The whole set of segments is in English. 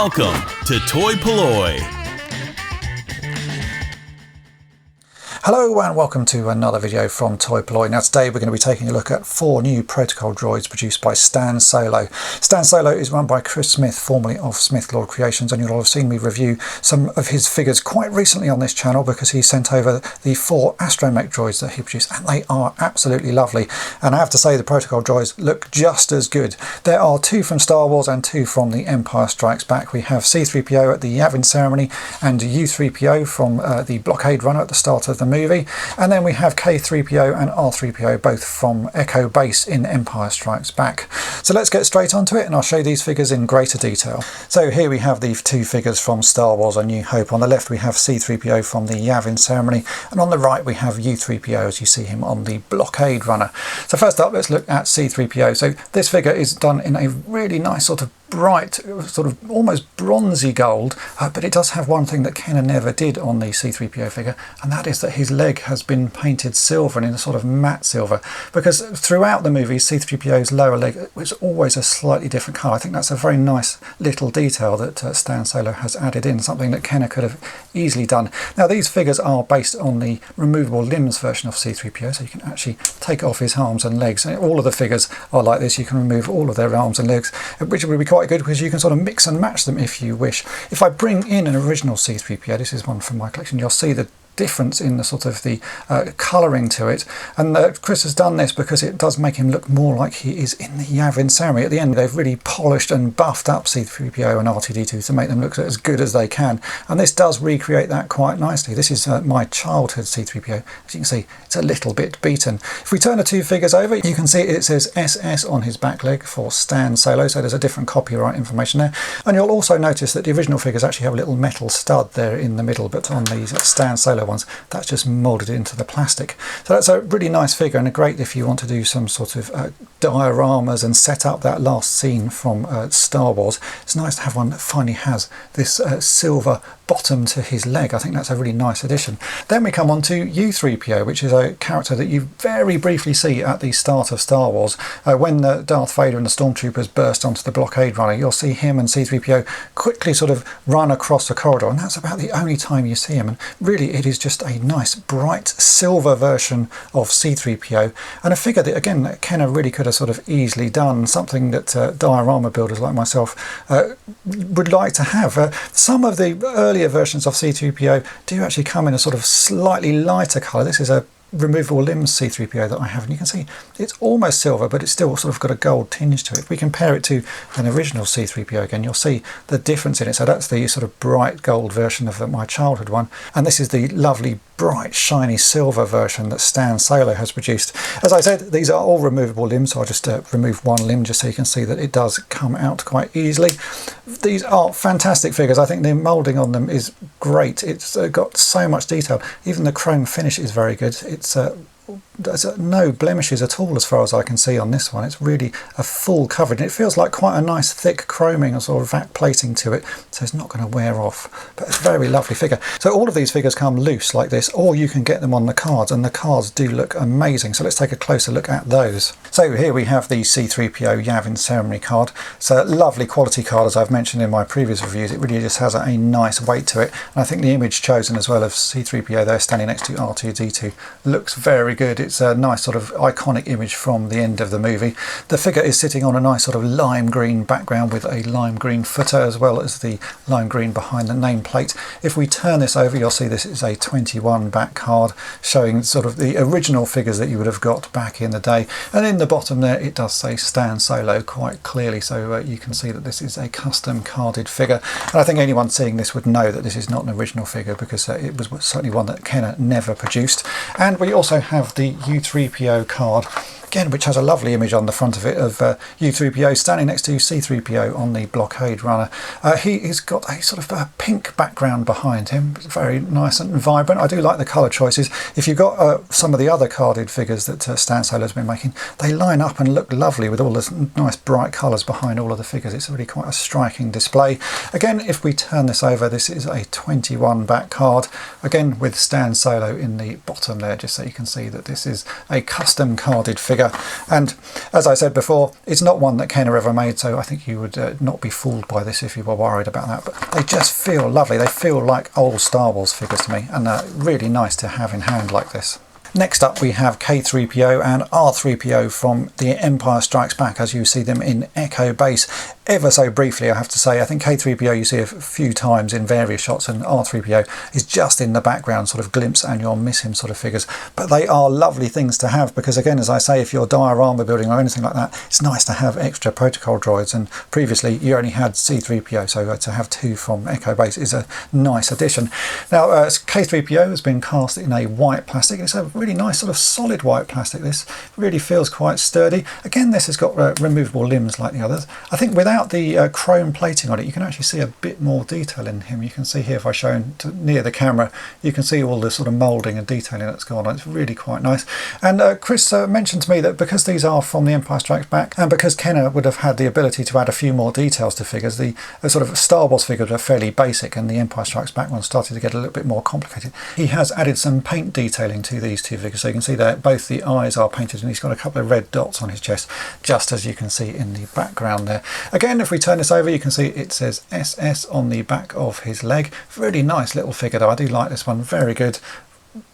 Welcome to Toy-Polloi. Hello and welcome to another video from Toy-Polloi. Now today we're going to be taking a look at 4 new protocol droids produced by Stan Solo. Stan Solo is run by Chris Smith, formerly of Smith Lord Creations, and you'll have seen me review some of his figures quite recently on this channel because he sent over the 4 astromech droids that he produced, and they are absolutely lovely. And I have to say the protocol droids look just as good. There are 2 from Star Wars and 2 from The Empire Strikes Back. We have C-3PO at the Yavin ceremony and U-3PO from the blockade runner at the start of the movie, and then we have K-3PO and R-3PO both from Echo Base in Empire Strikes Back. So let's get straight onto it and I'll show you these figures in greater detail. So here we have the 2 figures from Star Wars A New Hope. On the left we have C-3PO from the Yavin ceremony, and on the right we have U-3PO as you see him on the blockade runner. So first up, let's look at C-3PO. So this figure is done in a really nice sort of bright, sort of almost bronzy gold, but it does have one thing that Kenner never did on the C-3PO figure, and that is that his leg has been painted silver and in a sort of matte silver, because throughout the movie C-3PO's lower leg was always a slightly different colour. I think that's a very nice little detail that Stan Solo has added in, something that Kenner could have easily done. Now these figures are based on the removable limbs version of C-3PO, so you can actually take off his arms and legs, and all of the figures are like this. You can remove all of their arms and legs, which would be quite good because you can sort of mix and match them if you wish. If I bring in an original C-3PO, this is one from my collection, you'll see the difference in the sort of the colouring to it, and Chris has done this because it does make him look more like he is in the Yavin ceremony. At the end they've really polished and buffed up C-3PO and R2-D2 to make them look as good as they can, and this does recreate that quite nicely. This is my childhood C-3PO. As you can see, it's a little bit beaten. If we turn the 2 figures over, you can see it says SS on his back leg for Stan Solo, so there's a different copyright information there, and you'll also notice that the original figures actually have a little metal stud there in the middle, but on these Stan Solo ones that's just moulded into the plastic. So that's a really nice figure, and a great if you want to do some sort of dioramas and set up that last scene from Star Wars. It's nice to have one that finally has this silver bottom to his leg. I think that's a really nice addition. Then we come on to U-3PO, which is a character that you very briefly see at the start of Star Wars. When Darth Vader and the stormtroopers burst onto the blockade runner, you'll see him and C-3PO quickly sort of run across the corridor, and that's about the only time you see him, and really it is just a nice bright silver version of C-3PO, and a figure that again Kenner really could have sort of easily done, something that diorama builders like myself would like to have. Some of the earlier versions of C-3PO do actually come in a sort of slightly lighter colour. This is a removable limbs C-3PO that I have, and you can see it's almost silver, but it's still sort of got a gold tinge to it. If we compare it to an original C-3PO again, you'll see the difference in it. So that's the sort of bright gold version of my childhood one, and this is the lovely bright shiny silver version that Stan Solo has produced. As I said, these are all removable limbs, so I'll just remove one limb just so you can see that it does come out quite easily. These are fantastic figures. I think the moulding on them is great. It's got so much detail. Even the chrome finish is very good. There's no blemishes at all as far as I can see on this one. It's really a full coverage. It feels like quite a nice thick chroming or sort of vac plating to it, so it's not going to wear off, but it's a very lovely figure. So all of these figures come loose like this, or you can get them on the cards, and the cards do look amazing. So let's take a closer look at those. So here we have the C-3PO Yavin ceremony card. It's a lovely quality card, as I've mentioned in my previous reviews. It really just has a nice weight to it, and I think the image chosen as well of C-3PO there standing next to R2-D2 looks very good. It's a nice sort of iconic image from the end of the movie. The figure is sitting on a nice sort of lime green background with a lime green footer, as well as the lime green behind the nameplate. If we turn this over, you'll see this is a 21 back card showing sort of the original figures that you would have got back in the day, and in the bottom there it does say Stan Solo quite clearly, so you can see that this is a custom carded figure, and I think anyone seeing this would know that this is not an original figure because it was certainly one that Kenner never produced. And we also have the U-3PO card again, which has a lovely image on the front of it of U-3PO standing next to C-3PO on the blockade runner. He's got a sort of a pink background behind him. It's very nice and vibrant. I do like the colour choices. If you've got some of the other carded figures that Stan Solo's been making, they line up and look lovely with all the nice bright colours behind all of the figures. It's really quite a striking display. Again, if we turn this over, this is a 21 back card, again with Stan Solo in the bottom there, just so you can see that this is a custom carded figure. figure. And as I said before, it's not one that Kenner ever made, so I think you would not be fooled by this if you were worried about that. But they just feel lovely. They feel like old Star Wars figures to me, and really nice to have in hand like this. Next up we have K-3PO and R-3PO from The Empire Strikes Back, as you see them in Echo Base. Ever so briefly, I have to say, I think K-3PO you see a few times in various shots, and R-3PO is just in the background, sort of glimpse and you'll miss him sort of figures. But they are lovely things to have because, again, as I say, if you're diorama building or anything like that, it's nice to have extra protocol droids, and previously you only had C-3PO, so to have two from Echo Base is a nice addition. Now, K-3PO has been cast in a white plastic. It's a really nice sort of solid white plastic. This really feels quite sturdy. Again, this has got removable limbs like the others. I think without the chrome plating on it, you can actually see a bit more detail in him. You can see here, if I show him near the camera, you can see all the sort of moulding and detailing that's gone on. It's really quite nice. And Chris mentioned to me that because these are from The Empire Strikes Back, and because Kenner would have had the ability to add a few more details to figures, the sort of Star Wars figures are fairly basic, and The Empire Strikes Back one started to get a little bit more complicated. He has added some paint detailing to these two figures, so you can see that both the eyes are painted, and he's got a couple of red dots on his chest, just as you can see in the background there. Again, if we turn this over, you can see it says SS on the back of his leg. Really nice little figure though. I do like this one, very good.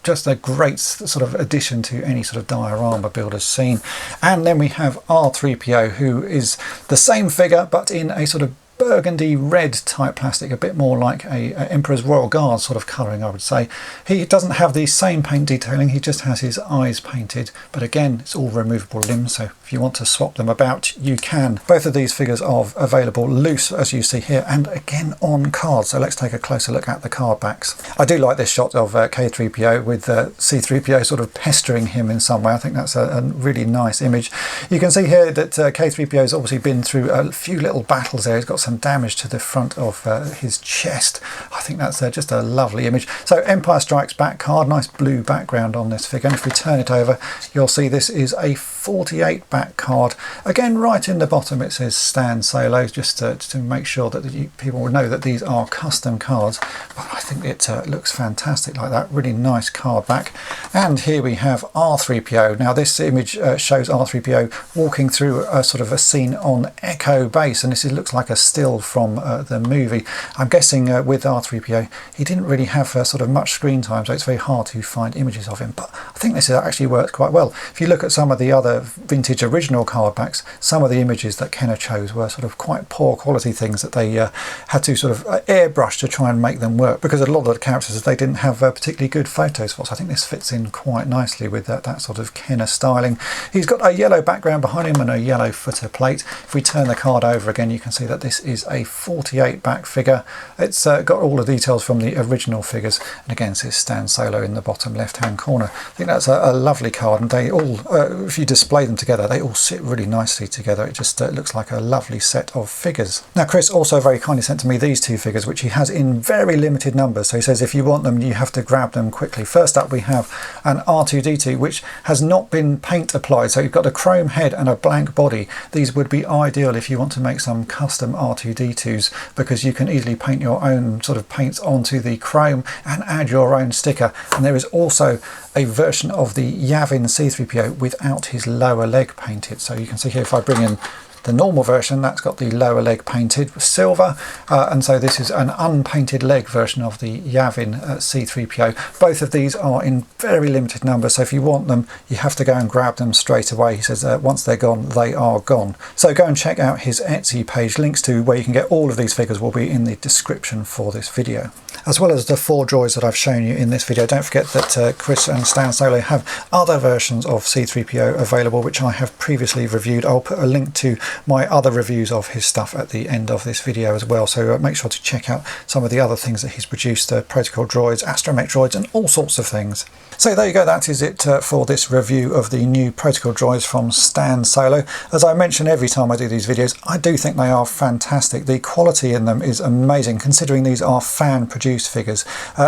Just a great sort of addition to any sort of diorama builder's scene. And then we have R-3PO, who is the same figure but in a sort of burgundy red type plastic, a bit more like a Emperor's Royal Guard sort of colouring, I would say. He doesn't have the same paint detailing, he just has his eyes painted, but again it's all removable limbs, so if you want to swap them about you can. Both of these figures are available loose, as you see here, and again on cards. So let's take a closer look at the card backs. I do like this shot of K-3PO with C-3PO sort of pestering him in some way. I think that's a really nice image. You can see here that K-3PO has obviously been through a few little battles there. He's got some damage to the front of his chest. I think that's just a lovely image. So Empire Strikes Back card, nice blue background on this figure, and if we turn it over you'll see this is a 48 back card. Again, right in the bottom it says Stan Solo, just to make sure that people will know that these are custom cards, but I think it looks fantastic like that. Really nice card back. And here we have R-3PO. Now this image shows R-3PO walking through a sort of a scene on Echo Base, and this looks like a still from the movie. I'm guessing with R-3PO he didn't really have sort of much screen time, so it's very hard to find images of him, but I think this actually works quite well. If you look at some of the other vintage original card backs, some of the images that Kenner chose were sort of quite poor quality things that they had to sort of airbrush to try and make them work, because a lot of the characters they didn't have particularly good photos for. So I think this fits in quite nicely with that sort of Kenner styling. He's got a yellow background behind him and a yellow footer plate. If we turn the card over again, you can see that this is a 48 back figure. It's got all the details from the original figures, and again it says Stan Solo in the bottom left hand corner. I think that's a lovely card, and they all, if you display them together, they all sit really nicely together. It just looks like a lovely set of figures. Now Chris also very kindly sent to me these two figures, which he has in very limited numbers, so he says if you want them you have to grab them quickly. First up we have an R2-D2 which has not been paint applied, so you've got a chrome head and a blank body. These would be ideal if you want to make some custom R2-D2s, because you can easily paint your own sort of paints onto the chrome and add your own sticker. And there is also a version of the Yavin C-3PO without his lower leg painted. So you can see here, if I bring in the normal version, that's got the lower leg painted with silver, and so this is an unpainted leg version of the Yavin C-3PO. Both of these are in very limited numbers, so if you want them you have to go and grab them straight away. He says once they're gone, they are gone. So go and check out his Etsy page. Links to where you can get all of these figures will be in the description for this video. As well as the 4 droids that I've shown you in this video, don't forget that Chris and Stan Solo have other versions of C-3PO available, which I have previously reviewed. I'll put a link to my other reviews of his stuff at the end of this video as well, so make sure to check out some of the other things that he's produced, protocol droids, astromech droids, and all sorts of things. So there you go, that is it for this review of the new protocol droids from Stan Solo. As I mention every time I do these videos, I do think they are fantastic. The quality in them is amazing, considering these are fan produced produced figures.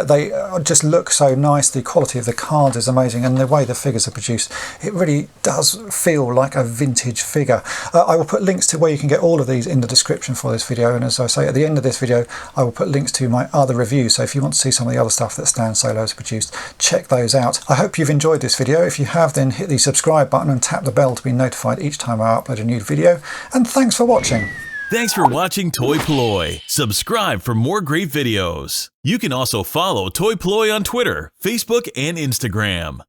They just look so nice, the quality of the cards is amazing, and the way the figures are produced, it really does feel like a vintage figure. I will put links to where you can get all of these in the description for this video, and as I say at the end of this video I will put links to my other reviews, so if you want to see some of the other stuff that Stan Solo has produced, check those out. I hope you've enjoyed this video. If you have, then hit the subscribe button and tap the bell to be notified each time I upload a new video, and thanks for watching. Thanks for watching toy-polloi. Subscribe for more great videos. You can also follow toy-polloi on Twitter, Facebook, and Instagram.